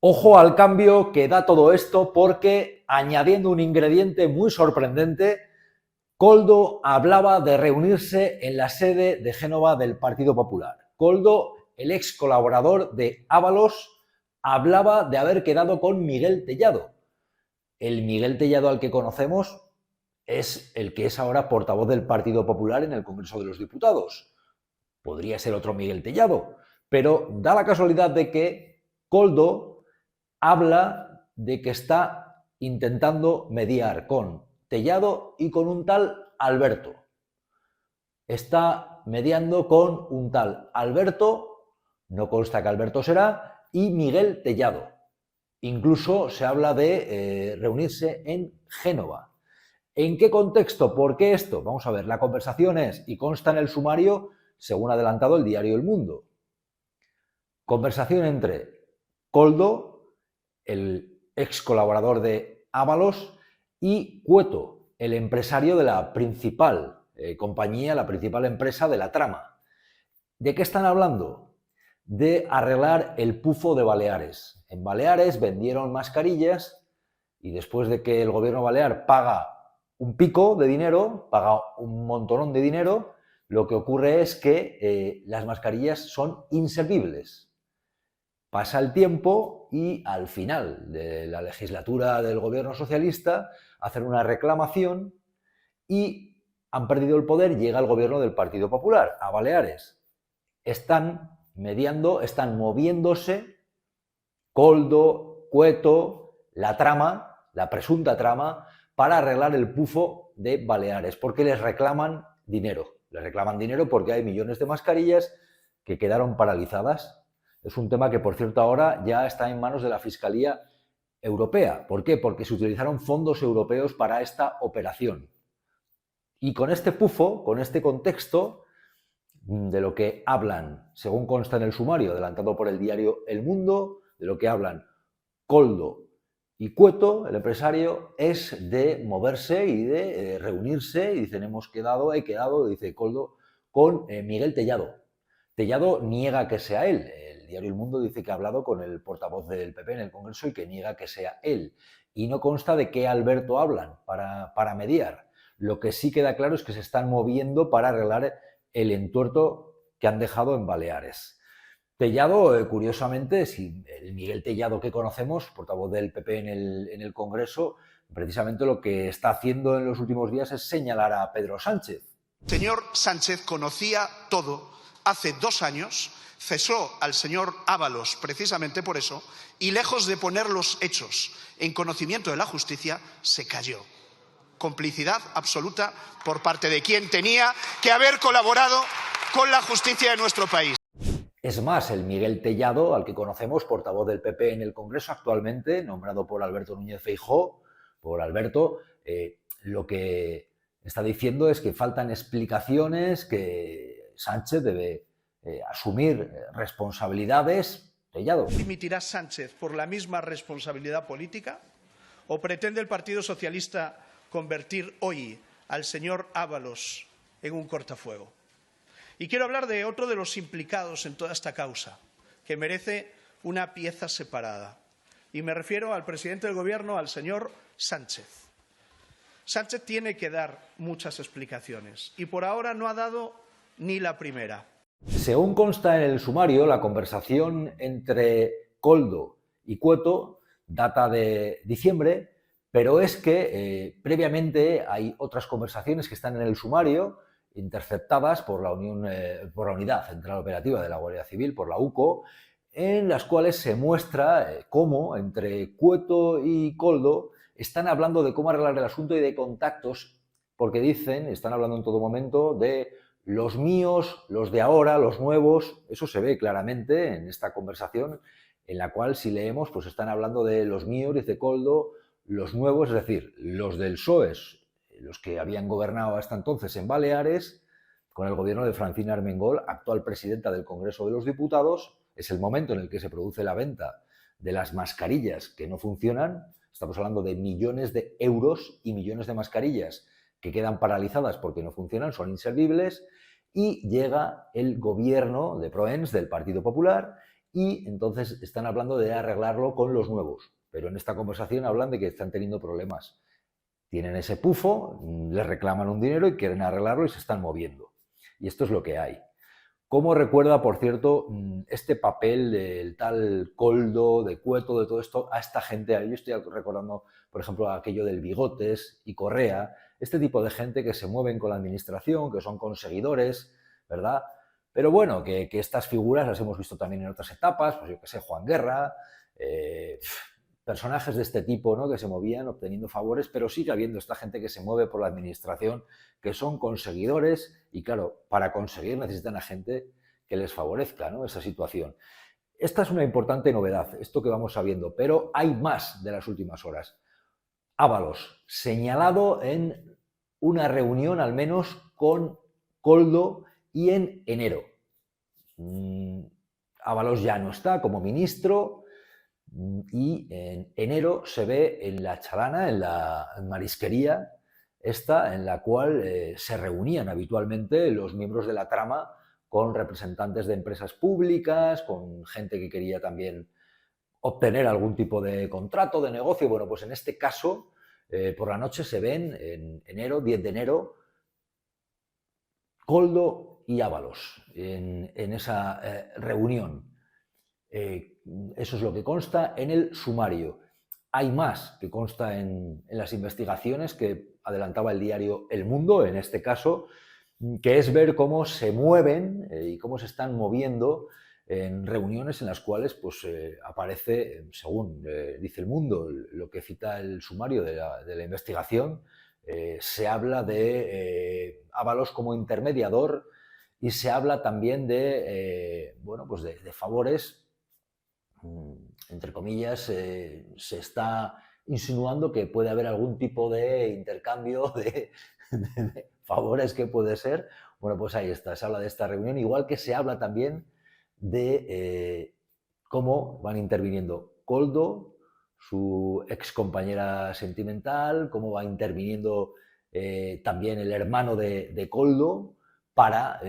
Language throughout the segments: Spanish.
Ojo al cambio que da todo esto porque, añadiendo un ingrediente muy sorprendente, Koldo hablaba de reunirse en la sede de Génova del Partido Popular. Koldo, el ex colaborador de Ábalos, hablaba de haber quedado con Miguel Tellado. El Miguel Tellado al que conocemos es el que es ahora portavoz del Partido Popular en el Congreso de los Diputados. Podría ser otro Miguel Tellado, pero da la casualidad de que Koldo habla de que está intentando mediar con Tellado y con un tal Alberto. Está mediando con un tal Alberto, no consta que Alberto será, y Miguel Tellado. Incluso se habla de reunirse en Génova. ¿En qué contexto? ¿Por qué esto? Vamos a ver, la conversación es, y consta en el sumario, según ha adelantado el diario El Mundo. Conversación entre Koldo, el ex colaborador de Ábalos, y Cueto, el empresario de la principal compañía, la principal empresa de la trama. ¿De qué están hablando? De arreglar el pufo de Baleares. En Baleares vendieron mascarillas y después de que el gobierno balear paga un pico de dinero, paga un montonón de dinero, lo que ocurre es que las mascarillas son inservibles. Pasa el tiempo y al final de la legislatura del gobierno socialista hacen una reclamación y han perdido el poder, llega el gobierno del Partido Popular a Baleares. Están mediando, están moviéndose Koldo, Cueto, la trama, la presunta trama, para arreglar el pufo de Baleares, porque les reclaman dinero. Les reclaman dinero porque hay millones de mascarillas que quedaron paralizadas. Es un tema que, por cierto, ahora ya está en manos de la Fiscalía Europea. ¿Por qué? Porque se utilizaron fondos europeos para esta operación. Y con este pufo, con este contexto, de lo que hablan, según consta en el sumario adelantado por el diario El Mundo, de lo que hablan Koldo y Cueto, el empresario, es de moverse y de reunirse, y dicen, he quedado, dice Koldo, con Miguel Tellado. Tellado niega que sea él. El diario El Mundo dice que ha hablado con el portavoz del PP en el Congreso y que niega que sea él. Y no consta de qué Alberto hablan para mediar. Lo que sí queda claro es que se están moviendo para arreglar el entuerto que han dejado en Baleares. Tellado, curiosamente, si el Miguel Tellado que conocemos, portavoz del PP en el Congreso, precisamente lo que está haciendo en los últimos días es señalar a Pedro Sánchez. El señor Sánchez conocía todo hace 2 años, cesó al señor Ábalos precisamente por eso, y lejos de poner los hechos en conocimiento de la justicia, se cayó. Complicidad absoluta por parte de quien tenía que haber colaborado con la justicia de nuestro país. Es más, el Miguel Tellado, al que conocemos, portavoz del PP en el Congreso actualmente, nombrado por Alberto Núñez Feijóo, por Alberto, lo que está diciendo es que faltan explicaciones, que Sánchez debe asumir responsabilidades. Tellado. ¿Dimitirá Sánchez por la misma responsabilidad política? ¿O pretende el Partido Socialista convertir hoy al señor Ábalos en un cortafuego? Y quiero hablar de otro de los implicados en toda esta causa, que merece una pieza separada. Y me refiero al presidente del Gobierno, al señor Sánchez. Sánchez tiene que dar muchas explicaciones y por ahora no ha dado ni la primera. Según consta en el sumario, la conversación entre Koldo y Cueto data de diciembre, pero es que previamente hay otras conversaciones que están en el sumario, interceptadas por la Unidad Central Operativa de la Guardia Civil, por la UCO, en las cuales se muestra cómo entre Cueto y Koldo están hablando de cómo arreglar el asunto y de contactos, porque están hablando en todo momento de los míos, los de ahora, los nuevos. Eso se ve claramente en esta conversación, en la cual, si leemos, pues están hablando de los míos, dice Koldo, los nuevos, es decir, los del PSOE, los que habían gobernado hasta entonces en Baleares, con el gobierno de Francina Armengol, actual presidenta del Congreso de los Diputados. Es el momento en el que se produce la venta de las mascarillas que no funcionan. Estamos hablando de millones de euros y millones de mascarillas que quedan paralizadas porque no funcionan, son inservibles, y llega el gobierno de Proens, del Partido Popular, y entonces están hablando de arreglarlo con los nuevos. Pero en esta conversación hablan de que están teniendo problemas. Tienen ese pufo, les reclaman un dinero y quieren arreglarlo y se están moviendo. Y esto es lo que hay. ¿Cómo recuerda, por cierto, este papel del tal Koldo, de Cueto, de todo esto, a esta gente? Yo estoy recordando, por ejemplo, aquello del Bigotes y Correa, este tipo de gente que se mueven con la administración, que son conseguidores, ¿verdad? Pero bueno, que estas figuras las hemos visto también en otras etapas, pues yo qué sé, Juan Guerra, personajes de este tipo, ¿no?, que se movían obteniendo favores, pero sigue habiendo esta gente que se mueve por la administración, que son conseguidores y, claro, para conseguir necesitan a gente que les favorezca, ¿no?, esa situación. Esta es una importante novedad, esto que vamos sabiendo, pero hay más de las últimas horas. Ábalos, señalado en una reunión al menos con Koldo y en enero. Ábalos ya no está como ministro, y en enero se ve en la chalana, en la marisquería, esta en la cual se reunían habitualmente los miembros de la trama con representantes de empresas públicas, con gente que quería también obtener algún tipo de contrato, de negocio. Bueno, pues en este caso, por la noche se ven en enero, 10 de enero, Koldo y Ábalos en esa reunión. Eso es lo que consta en el sumario. Hay más que consta en las investigaciones que adelantaba el diario El Mundo, en este caso, que es ver cómo se mueven y cómo se están moviendo en reuniones en las cuales pues, aparece, según dice El Mundo, lo que cita el sumario de la investigación, se habla de Ábalos como intermediador y se habla también de, bueno, pues de favores. Entre comillas, se está insinuando que puede haber algún tipo de intercambio de favores que puede ser. Bueno, pues ahí está, se habla de esta reunión, igual que se habla también de cómo van interviniendo Koldo, su ex compañera sentimental, cómo va interviniendo también el hermano de Koldo, para,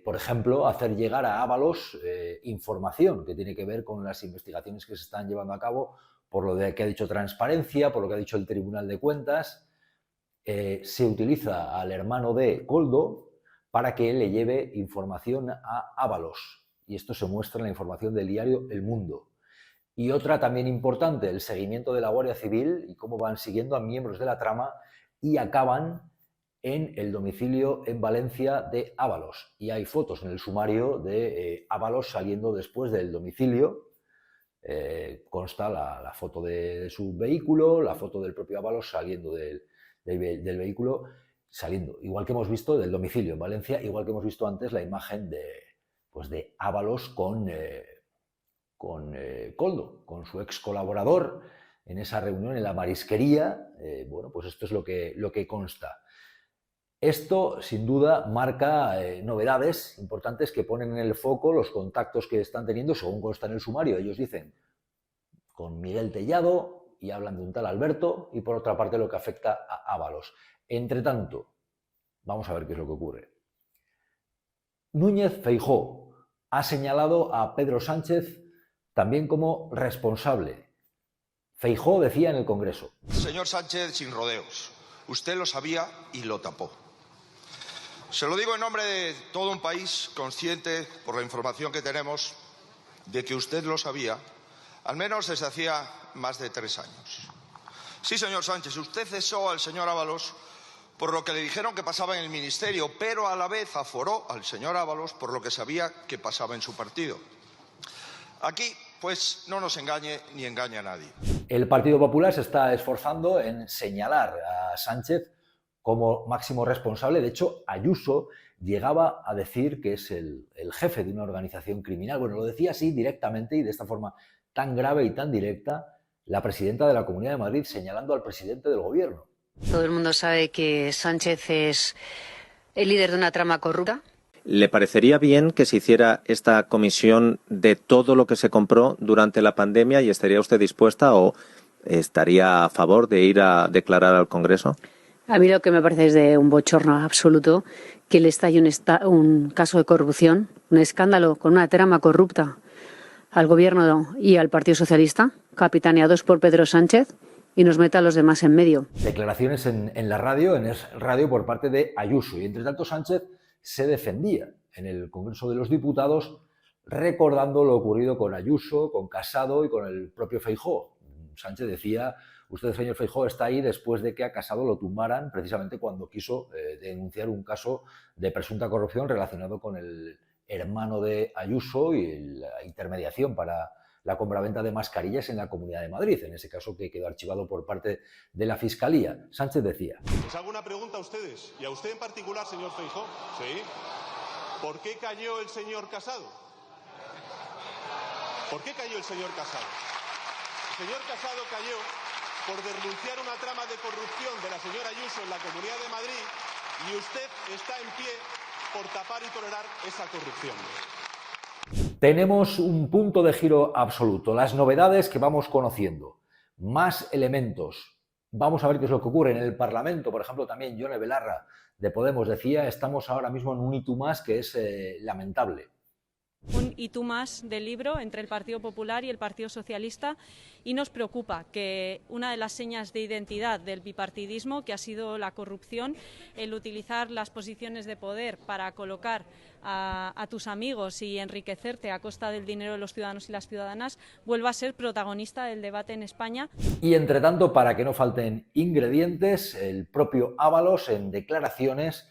por ejemplo, hacer llegar a Ábalos información que tiene que ver con las investigaciones que se están llevando a cabo, por lo que ha dicho Transparencia, por lo que ha dicho el Tribunal de Cuentas. Se utiliza al hermano de Koldo para que le lleve información a Ábalos. Y esto se muestra en la información del diario El Mundo. Y otra también importante, el seguimiento de la Guardia Civil y cómo van siguiendo a miembros de la trama y acaban en el domicilio en Valencia de Ábalos. Y hay fotos en el sumario de Ábalos saliendo después del domicilio. Consta la foto de su vehículo, la foto del propio Ábalos saliendo del vehículo, saliendo. Igual que hemos visto del domicilio en Valencia, igual que hemos visto antes la imagen de Ábalos con Koldo, con su ex colaborador, en esa reunión en la marisquería. Bueno, pues esto es lo que consta. Esto, sin duda, marca novedades importantes que ponen en el foco los contactos que están teniendo, según consta en el sumario. Ellos dicen con Miguel Tellado y hablan de un tal Alberto, y por otra parte lo que afecta a Ábalos. Entre tanto, vamos a ver qué es lo que ocurre. Núñez Feijóo ha señalado a Pedro Sánchez también como responsable. Feijóo decía en el Congreso: Señor Sánchez, sin rodeos, usted lo sabía y lo tapó. Se lo digo en nombre de todo un país consciente, por la información que tenemos, de que usted lo sabía, al menos desde hacía más de 3 años. Sí, señor Sánchez, usted cesó al señor Ábalos por lo que le dijeron que pasaba en el ministerio, pero a la vez aforó al señor Ábalos por lo que sabía que pasaba en su partido. Aquí, pues, no nos engañe ni engañe a nadie. El Partido Popular se está esforzando en señalar a Sánchez como máximo responsable. De hecho, Ayuso llegaba a decir que es el jefe de una organización criminal. Bueno, lo decía así directamente y de esta forma tan grave y tan directa la presidenta de la Comunidad de Madrid, señalando al presidente del gobierno. Todo el mundo sabe que Sánchez es el líder de una trama corrupta. ¿Le parecería bien que se hiciera esta comisión de todo lo que se compró durante la pandemia y estaría usted dispuesta o estaría a favor de ir a declarar al Congreso? A mí lo que me parece es de un bochorno absoluto que le estalle un caso de corrupción, un escándalo con una trama corrupta al Gobierno y al Partido Socialista, capitaneados por Pedro Sánchez, y nos meta a los demás en medio. Declaraciones en la radio, en Es Radio, por parte de Ayuso. Y entre tanto Sánchez se defendía en el Congreso de los Diputados recordando lo ocurrido con Ayuso, con Casado y con el propio Feijóo. Sánchez decía: usted, señor Feijóo, está ahí después de que a Casado lo tumbaran precisamente cuando quiso denunciar un caso de presunta corrupción relacionado con el hermano de Ayuso y la intermediación para la compraventa de mascarillas en la Comunidad de Madrid, en ese caso que quedó archivado por parte de la Fiscalía. Sánchez decía: les hago una pregunta a ustedes, y a usted en particular, señor Feijóo. ¿Sí? ¿Por qué cayó el señor Casado? ¿Por qué cayó el señor Casado? El señor Casado cayó por denunciar una trama de corrupción de la señora Ayuso en la Comunidad de Madrid, y usted está en pie por tapar y tolerar esa corrupción. Tenemos un punto de giro absoluto, las novedades que vamos conociendo, más elementos. Vamos a ver qué es lo que ocurre en el Parlamento. Por ejemplo, también Yone Belarra de Podemos decía: estamos ahora mismo en un y tú más que es lamentable. Un y tú más del libro entre el Partido Popular y el Partido Socialista, y nos preocupa que una de las señas de identidad del bipartidismo, que ha sido la corrupción, el utilizar las posiciones de poder para colocar a tus amigos y enriquecerte a costa del dinero de los ciudadanos y las ciudadanas, vuelva a ser protagonista del debate en España. Y entre tanto, para que no falten ingredientes, el propio Ábalos en declaraciones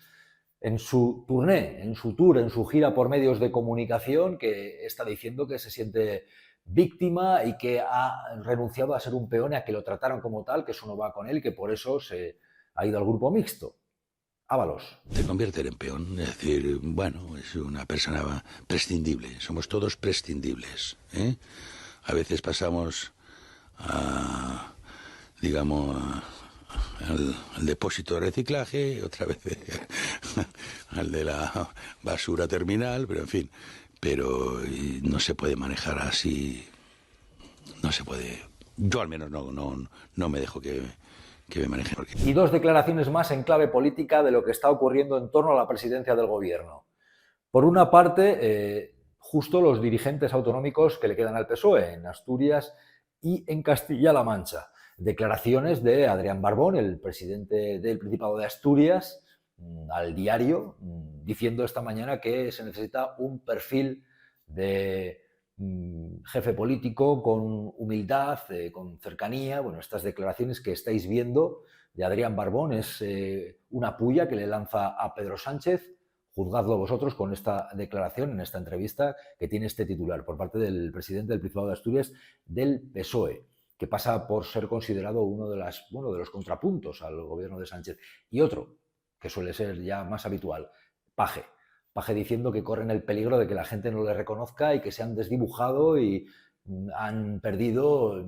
en su tourné, en su gira por medios de comunicación, que está diciendo que se siente víctima y que ha renunciado a ser un peón, a que lo trataron como tal, que eso no va con él, que por eso se ha ido al grupo mixto. Ábalos. Te convierten en peón, es decir, bueno, es una persona prescindible, somos todos prescindibles, ¿eh? A veces pasamos a, digamos, al depósito de reciclaje, otra vez al de la basura terminal, pero en fin, pero no se puede manejar así, no se puede, yo al menos no me dejo que me manejen. Y dos declaraciones más en clave política de lo que está ocurriendo en torno a la presidencia del gobierno. Por una parte, justo los dirigentes autonómicos que le quedan al PSOE en Asturias y en Castilla-La Mancha. Declaraciones de Adrián Barbón, el presidente del Principado de Asturias, al Diario, diciendo esta mañana que se necesita un perfil de jefe político con humildad, con cercanía. Bueno, estas declaraciones que estáis viendo de Adrián Barbón es una pulla que le lanza a Pedro Sánchez. Juzgadlo vosotros con esta declaración, en esta entrevista que tiene este titular por parte del presidente del Principado de Asturias del PSOE, que pasa por ser considerado uno de los contrapuntos al gobierno de Sánchez. Y otro, que suele ser ya más habitual, Paje diciendo que corren el peligro de que la gente no le reconozca y que se han desdibujado y han perdido,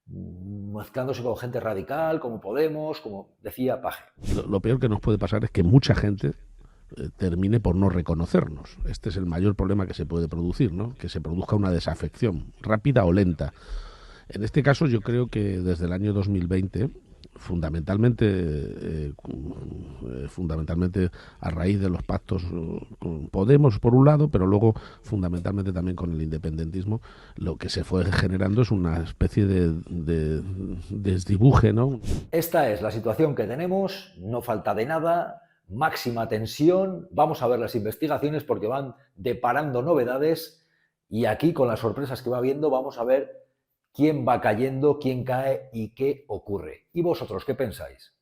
mezclándose con gente radical, como Podemos, como decía Paje. Lo peor que nos puede pasar es que mucha gente termine por no reconocernos. Este es el mayor problema que se puede producir, ¿no? Que se produzca una desafección, rápida o lenta. En este caso yo creo que desde el año 2020, fundamentalmente a raíz de los pactos con Podemos por un lado, pero luego fundamentalmente también con el independentismo, lo que se fue generando es una especie de desdibuje, ¿no? Esta es la situación que tenemos, no falta de nada, máxima tensión. Vamos a ver las investigaciones porque van deparando novedades y aquí, con las sorpresas que va habiendo, vamos a ver quién va cayendo, quién cae y qué ocurre. ¿Y vosotros qué pensáis?